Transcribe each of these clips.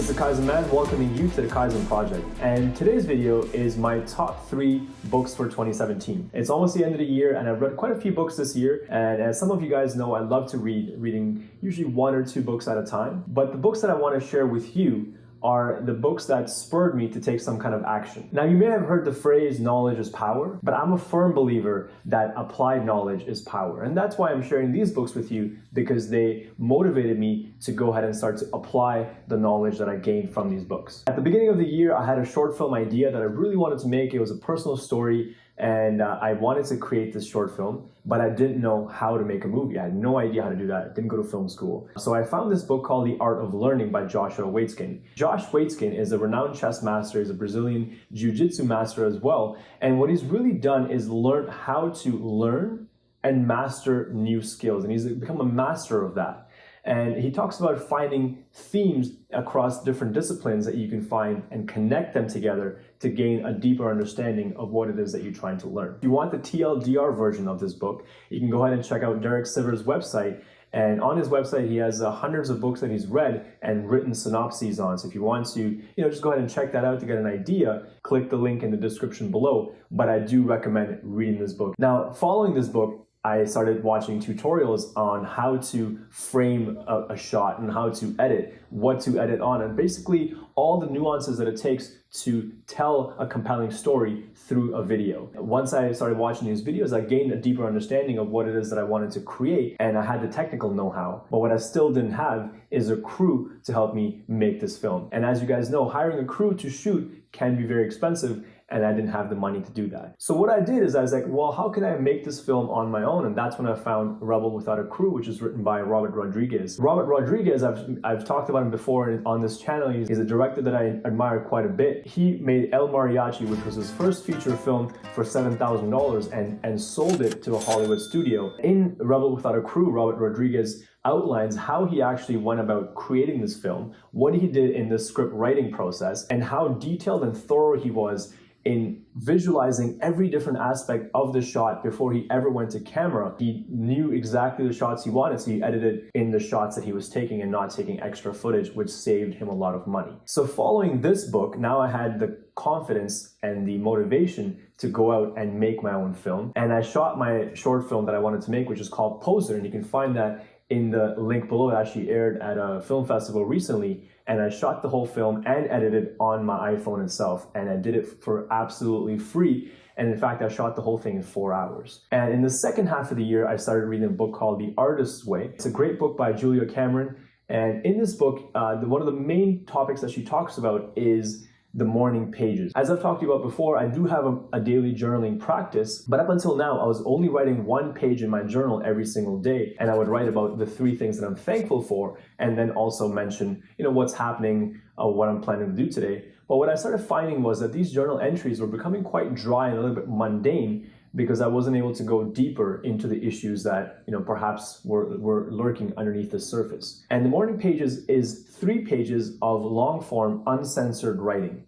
is the Kaizen Man welcoming you to the Kaizen Project. And today's video is my top 3 books for 2017. It's almost the end of the year and I've read quite a few books this year. And as some of you guys know, I love to reading usually 1 or 2 books at a time. But the books that I want to share with you are the books that spurred me to take some kind of action. Now, you may have heard the phrase knowledge is power, but I'm a firm believer that applied knowledge is power. And that's why I'm sharing these books with you, because they motivated me to go ahead and start to apply the knowledge that I gained from these books. At the beginning of the year, I had a short film idea that I really wanted to make. It was a personal story, and I wanted to create this short film, but I didn't know how to make a movie. I had no idea how to do that. I didn't go to film school. So I found this book called The Art of Learning by Joshua Waitzkin. Josh Waitzkin is a renowned chess master. He's a Brazilian jiu-jitsu master as well. And what he's really done is learn how to learn and master new skills. And he's become a master of that. And he talks about finding themes across different disciplines that you can find and connect them together to gain a deeper understanding of what it is that you're trying to learn. If you want the TLDR version of this book, you can go ahead and check out Derek Sivers' website. And on his website, he has hundreds of books that he's read and written synopses on. So if you want to, just go ahead and check that out to get an idea. Click the link in the description below. But I do recommend reading this book. Now, following this book, I started watching tutorials on how to frame a shot and how to edit, what to edit on, and basically all the nuances that it takes to tell a compelling story through a video. Once I started watching these videos, I gained a deeper understanding of what it is that I wanted to create, and I had the technical know-how. But what I still didn't have is a crew to help me make this film. And as you guys know, hiring a crew to shoot can be very expensive, and I didn't have the money to do that. So what I did is I was like, well, how can I make this film on my own? And that's when I found Rebel Without a Crew, which is written by Robert Rodriguez. Robert Rodriguez, I've talked about him before on this channel. He's a director that I admire quite a bit. He made El Mariachi, which was his first feature film, for $7,000 and sold it to a Hollywood studio. In Rebel Without a Crew, Robert Rodriguez outlines how he actually went about creating this film, what he did in the script writing process, and how detailed and thorough he was in visualizing every different aspect of the shot before he ever went to camera. He knew exactly the shots he wanted, so he edited in the shots that he was taking and not taking extra footage, which saved him a lot of money. So following this book, now I had the confidence and the motivation to go out and make my own film. And I shot my short film that I wanted to make, which is called Poser, and you can find that in the link below. It actually aired at a film festival recently, and I shot the whole film and edited on my iPhone itself, and I did it for absolutely free. And in fact, I shot the whole thing in 4 hours. And in the second half of the year, I started reading a book called The Artist's Way. It's a great book by Julia Cameron. And in this book, one of the main topics that she talks about is the morning pages. As I've talked to you about before, I do have a daily journaling practice, but up until now, I was only writing 1 page in my journal every single day, and I would write about the 3 things that I'm thankful for, and then also mention, what's happening, what I'm planning to do today. But what I started finding was that these journal entries were becoming quite dry and a little bit mundane, because I wasn't able to go deeper into the issues that, perhaps were lurking underneath the surface. And the morning pages is 3 pages of long form, uncensored writing.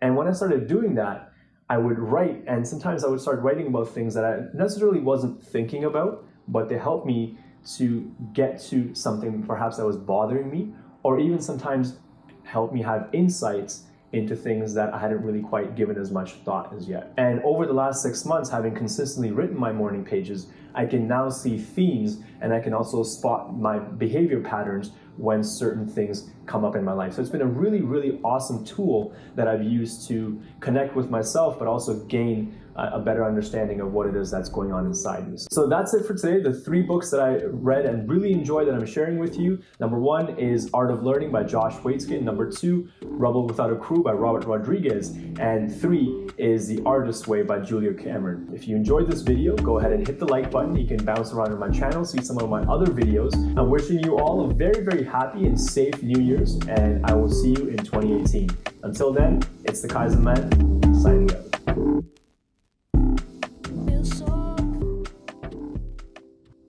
And when I started doing that, I would write, and sometimes I would start writing about things that I necessarily wasn't thinking about, but they helped me to get to something perhaps that was bothering me, or even sometimes help me have insights into things that I hadn't really quite given as much thought as yet. And over the last 6 months, having consistently written my morning pages, I can now see themes, and I can also spot my behavior patterns when certain things come up in my life. So it's been a really, really awesome tool that I've used to connect with myself, but also gain a better understanding of what it is that's going on inside me. So that's it for today. The 3 books that I read and really enjoyed that I'm sharing with you. Number 1 is Art of Learning by Josh Waitzkin. Number 2, Rebel Without a Crew by Robert Rodriguez. And 3 is The Artist's Way by Julia Cameron. If you enjoyed this video, go ahead and hit the like button. You can bounce around on my channel, see some of my other videos. I'm wishing you all a very, very happy and safe New Year's, and I will see you in 2018. Until then, it's the Kaizen Man, signing out.